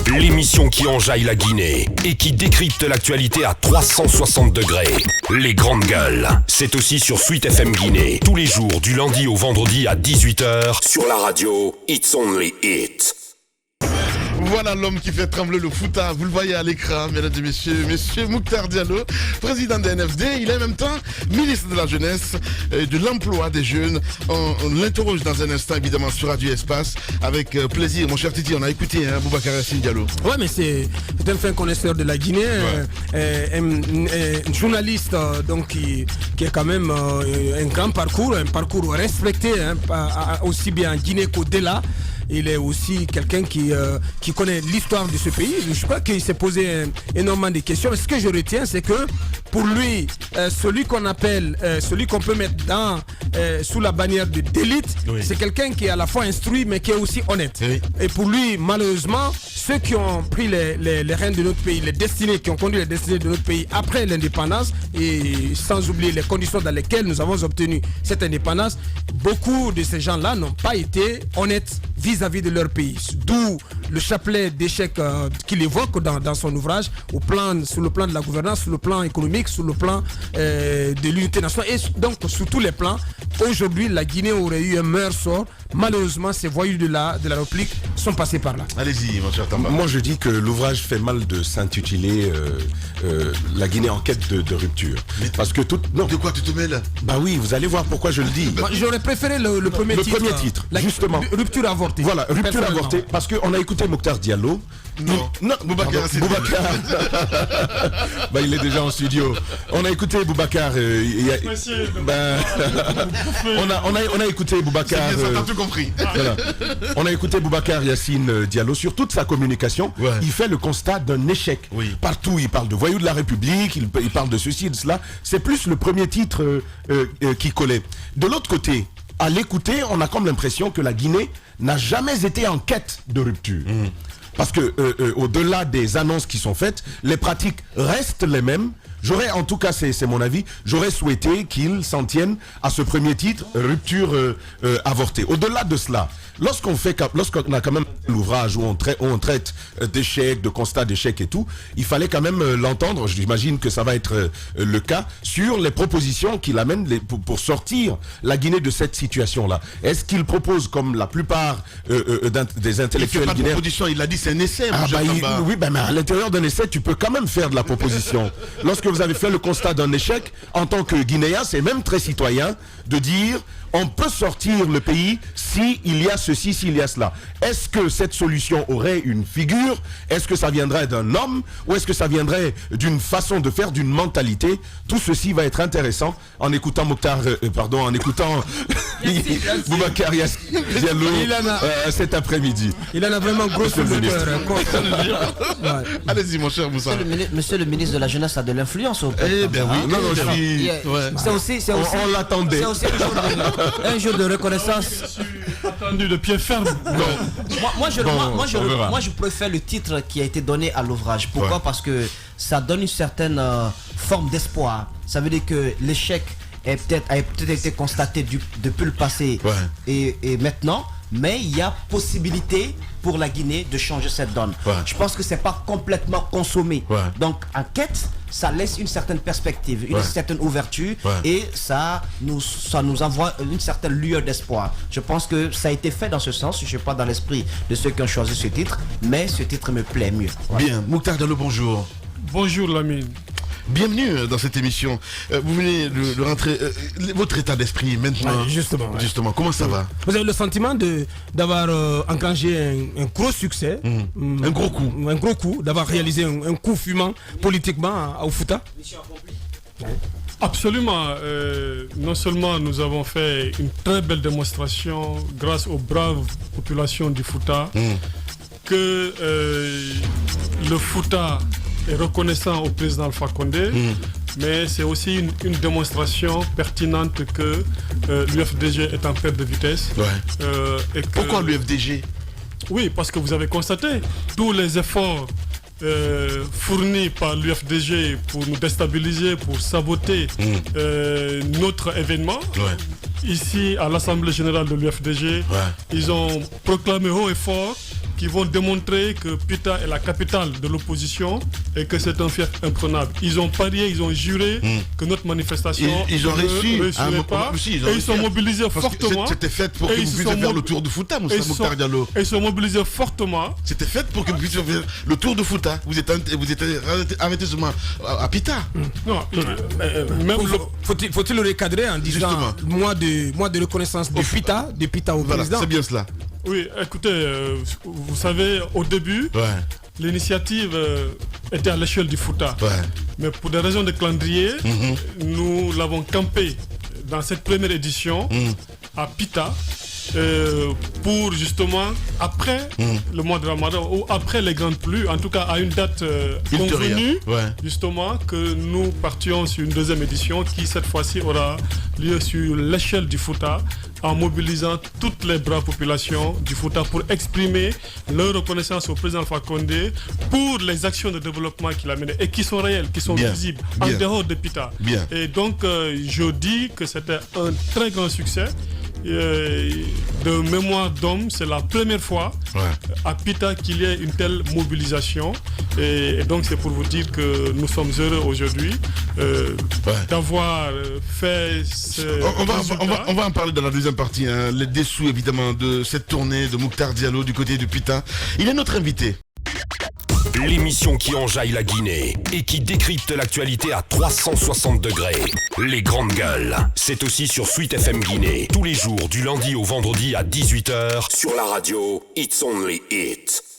L'émission qui enjaille la Guinée et qui décrypte l'actualité à 360 degrés. Les grandes gueules. C'est aussi sur Sweet FM Guinée. Tous les jours, du lundi au vendredi à 18h. Sur la radio, It's Only It. Voilà l'homme qui fait trembler le Fouta, vous le voyez à l'écran, mesdames et messieurs, monsieur Mokhtar Diallo, président de NFD, il est en même temps ministre de la Jeunesse et de l'Emploi des Jeunes. On l'interroge dans un instant, évidemment, sur Radio Espace, avec plaisir. Mon cher Titi, on a écouté Boubacar Yassine Diallo. Ouais, mais c'est un fin connaisseur de la Guinée, un journaliste donc, qui est quand même un grand parcours, un parcours respecté, aussi bien en Guinée qu'au-delà. Il est aussi quelqu'un qui connaît l'histoire de ce pays. Je crois qu'il s'est posé énormément de questions. Mais ce que je retiens, c'est que pour lui, celui qu'on appelle, celui qu'on peut mettre sous la bannière d'élite, c'est quelqu'un qui est à la fois instruit, mais qui est aussi honnête. Oui. Et pour lui, malheureusement, ceux qui ont pris les rênes de notre pays, les destinées, qui ont conduit les destinées de notre pays après l'indépendance, et sans oublier les conditions dans lesquelles nous avons obtenu cette indépendance, beaucoup de ces gens-là n'ont pas été honnêtes vis-à-vis de leur pays. D'où le chapelet d'échecs qu'il évoque dans son ouvrage, sur le plan de la gouvernance, sur le plan économique, sur le plan de l'unité nationale, et donc sur tous les plans. Aujourd'hui, la Guinée aurait eu un meilleur sort. Malheureusement, ces voyous de la République sont passés par là. Allez-y, mon cher Tamba. Moi, je dis que l'ouvrage fait mal de s'intituler La Guinée en quête de rupture. Parce que non. De quoi tu te mêles? Bah oui, vous allez voir pourquoi je le dis. J'aurais préféré le premier titre. Le premier titre, justement. Rupture avortée. Voilà, rupture avortée. Parce qu'on a écouté Mokhtar Diallo. Non, Boubacar. Bah, il est déjà en studio. On a écouté Boubacar. On a écouté Boubacar. C'est bien ça, t'as tout compris. Voilà. On a écouté Boubacar Yassine Diallo sur toute sa communication. Ouais. Il fait le constat d'un échec. Oui. Partout, il parle de voyous de la République, il parle de ceci et de cela. C'est plus le premier titre qui collait. De l'autre côté, à l'écouter, on a comme l'impression que la Guinée n'a jamais été en quête de rupture. Parce que au-delà des annonces qui sont faites, les pratiques restent les mêmes. J'aurais, en tout cas c'est mon avis, j'aurais souhaité qu'ils s'en tiennent à ce premier titre, rupture avortée. Au-delà de cela, lorsqu'on a quand même l'ouvrage où on traite d'échecs, de constats d'échecs et tout, il fallait quand même l'entendre, j'imagine que ça va être le cas, sur les propositions qu'il amène pour sortir la Guinée de cette situation-là. Est-ce qu'il propose, comme la plupart des intellectuels guinéens... Il fait pas de proposition, il a dit c'est un essai. Oui, mais à l'intérieur d'un essai, tu peux quand même faire de la proposition. Lorsque vous avez fait le constat d'un échec, en tant que Guinéen, c'est même très citoyen de dire on peut sortir le pays s'il y a ceci, s'il y a cela. Est-ce que cette solution aurait une figure? Est-ce que ça viendrait d'un homme? Ou est-ce que ça viendrait d'une façon de faire, d'une mentalité? Tout ceci va être intéressant en écoutant Boubacar Yassine Diallo cet après-midi. Il en a vraiment gros sur le cœur. Allez-y, mon cher Moussa. Monsieur le ministre de la Jeunesse a de l'influence au Eh bien oui. On l'attendait. C'est aussi un jour de reconnaissance. Je suis attendu de pied ferme. Moi, je préfère le titre qui a été donné à l'ouvrage. Pourquoi? Parce que ça donne une certaine forme d'espoir. Ça veut dire que l'échec a peut-être été constaté depuis le passé et maintenant. Mais il y a possibilité pour la Guinée de changer cette donne. Je pense que c'est pas complètement consommé. Donc en quête, ça laisse une certaine perspective, une certaine ouverture et ça nous envoie une certaine lueur d'espoir. Je pense que ça a été fait dans ce sens. Je ne suis pas dans l'esprit de ceux qui ont choisi ce titre, mais ce titre me plaît mieux. Bien, Mokhtar Diallo, bonjour. Bonjour Lamine. Bienvenue dans cette émission. Vous venez de rentrer. Votre état d'esprit maintenant. Justement, comment ça va? Vous avez le sentiment d'avoir enclenché un gros succès, un gros coup, d'avoir réalisé un coup fumant politiquement au Fouta? Absolument. Non seulement nous avons fait une très belle démonstration grâce aux braves populations du Fouta, que le Fouta est reconnaissant au président Alpha Condé, mais c'est aussi une démonstration pertinente que l'UFDG est en perte de vitesse. Pourquoi l'UFDG? Oui, parce que vous avez constaté tous les efforts fournis par l'UFDG pour nous déstabiliser, pour saboter notre événement. Ici, à l'Assemblée Générale de l'UFDG, ils ont proclamé haut et fort qui vont démontrer que Pita est la capitale de l'opposition et que c'est un fief imprenable. Ils ont parié, ils ont juré que notre manifestation ils ont réussi. Pas. Et ils sont mobilisés fortement. C'était fait pour que vous puissiez faire le tour de Fouta, Moussa Mokhtar Diallo. Et ils sont mobilisés fortement. C'était fait pour que vous puissiez faire le tour de Fouta. Vous étiez arrêté seulement à Pita. Non, même faut-il le recadrer en disant mois de reconnaissance de Pita au président. C'est bien cela. Oui, écoutez, vous savez, au début, l'initiative était à l'échelle du Fouta. Mais pour des raisons de calendrier, nous l'avons campé dans cette première édition à Pita. Pour justement après le mois de Ramadan ou après les grandes pluies, en tout cas à une date convenue, justement que nous partions sur une deuxième édition qui cette fois-ci aura lieu sur l'échelle du Fouta, en mobilisant toutes les braves populations du Fouta pour exprimer leur reconnaissance au président Alpha Condé pour les actions de développement qu'il a menées et qui sont réelles, qui sont visibles en dehors de Pita. Et donc je dis que c'était un très grand succès. De mémoire d'homme, c'est la première fois à Pita qu'il y ait une telle mobilisation et donc c'est pour vous dire que nous sommes heureux aujourd'hui d'avoir fait on va en parler dans la deuxième partie, les dessous évidemment de cette tournée de Mokhtar Diallo du côté de Pita. Il est notre invité. L'émission qui enjaille la Guinée et qui décrypte l'actualité à 360 degrés. Les grandes gueules. C'est aussi sur Sweet FM Guinée. Tous les jours du lundi au vendredi à 18h sur la radio It's Only It.